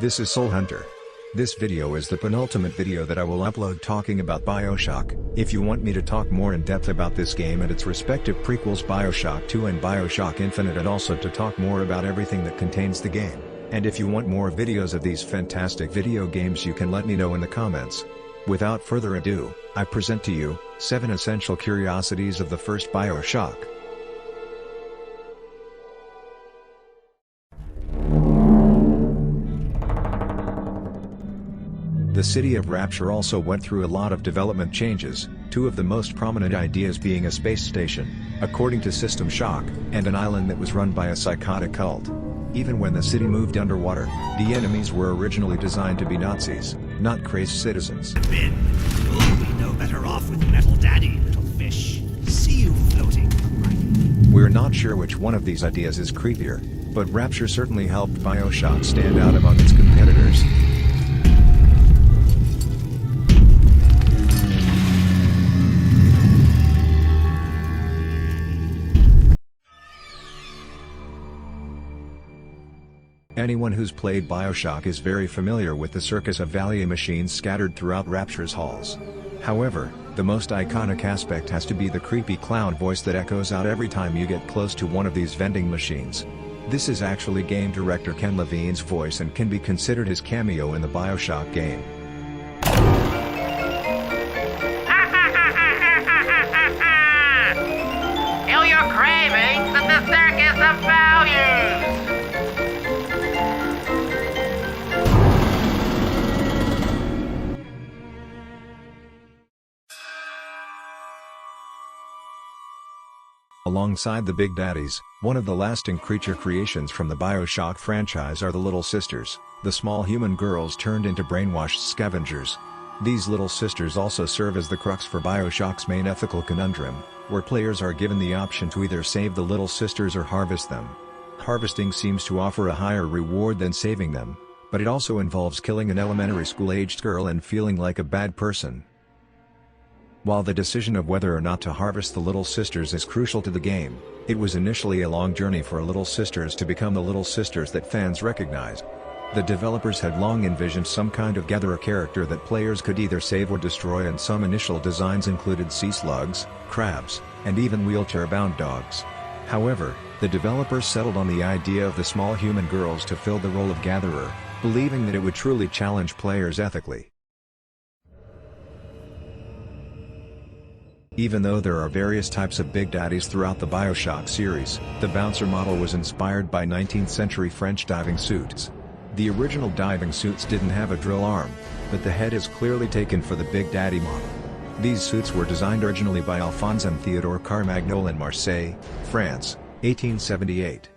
This is Soul Hunter. This video is the penultimate video that I will upload talking about Bioshock. If you want me to talk more in depth about this game and its respective prequels Bioshock 2 and Bioshock Infinite, and also to talk more about everything that contains the game, and if you want more videos of these fantastic video games, you can let me know in the comments. Without further ado, I present to you 7 essential curiosities of the first Bioshock. The city of Rapture also went through a lot of development changes, 2 of the most prominent ideas being a space station, according to System Shock, and an island that was run by a psychotic cult. Even when the city moved underwater, the enemies were originally designed to be Nazis, not crazed citizens. Ben, you'll be no better off with Metal Daddy, little fish. See you floating. We're not sure which one of these ideas is creepier, but Rapture certainly helped Bioshock stand out among its competitors. Anyone who's played Bioshock is very familiar with the circus of value machines scattered throughout Rapture's halls. However, the most iconic aspect has to be the creepy clown voice that echoes out every time you get close to one of these vending machines. This is actually game director Ken Levine's voice and can be considered his cameo in the Bioshock game. Kill your cravings at the circus of values! Alongside the Big Daddies, one of the lasting creature creations from the Bioshock franchise are the Little Sisters, the small human girls turned into brainwashed scavengers. These Little Sisters also serve as the crux for Bioshock's main ethical conundrum, where players are given the option to either save the Little Sisters or harvest them. Harvesting seems to offer a higher reward than saving them, but it also involves killing an elementary school-aged girl and feeling like a bad person. While the decision of whether or not to harvest the Little Sisters is crucial to the game, it was initially a long journey for Little Sisters to become the Little Sisters that fans recognize. The developers had long envisioned some kind of gatherer character that players could either save or destroy, and some initial designs included sea slugs, crabs, and even wheelchair-bound dogs. However, the developers settled on the idea of the small human girls to fill the role of gatherer, believing that it would truly challenge players ethically. Even though there are various types of Big Daddies throughout the Bioshock series, the bouncer model was inspired by 19th century French diving suits. The original diving suits didn't have a drill arm, but the head is clearly taken for the Big Daddy model. These suits were designed originally by Alphonse and Theodore Carmagnole in Marseille, France, 1878.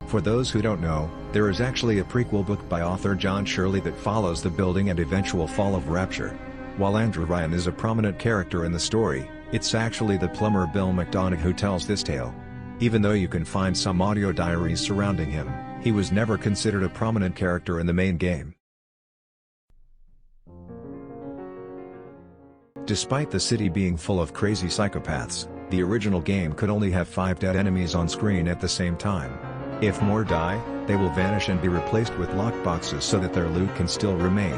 For those who don't know, there is actually a prequel book by author John Shirley that follows the building and eventual fall of Rapture. While Andrew Ryan is a prominent character in the story, it's actually the plumber Bill McDonough who tells this tale. Even though you can find some audio diaries surrounding him, he was never considered a prominent character in the main game. Despite the city being full of crazy psychopaths, the original game could only have 5 dead enemies on screen at the same time. If more die, they will vanish and be replaced with lockboxes so that their loot can still remain.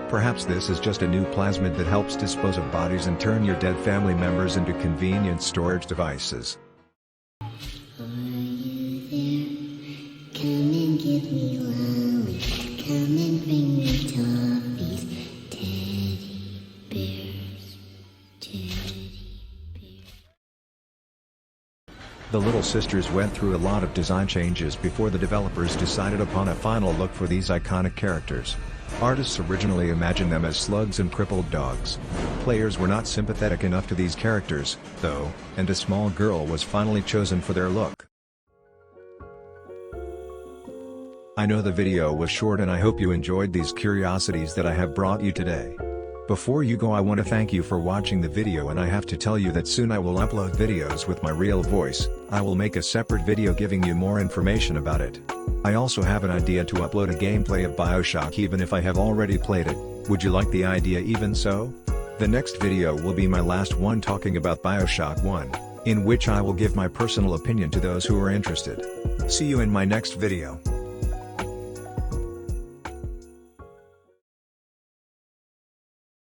Perhaps this is just a new plasmid that helps dispose of bodies and turn your dead family members into convenient storage devices. Are you there? Come and give me lollies. Come and bring me toffees. Teddy bears. Teddy bears. The Little Sisters went through a lot of design changes before the developers decided upon a final look for these iconic characters. Artists originally imagined them as slugs and crippled dogs. Players were not sympathetic enough to these characters, though, and a small girl was finally chosen for their look. I know the video was short and I hope you enjoyed these curiosities that I have brought you today. Before you go, I want to thank you for watching the video, and I have to tell you that soon I will upload videos with my real voice. I will make a separate video giving you more information about it. I also have an idea to upload a gameplay of Bioshock even if I have already played it. Would you like the idea even so? The next video will be my last one talking about Bioshock 1. in which I will give my personal opinion to those who are interested. See you in my next video.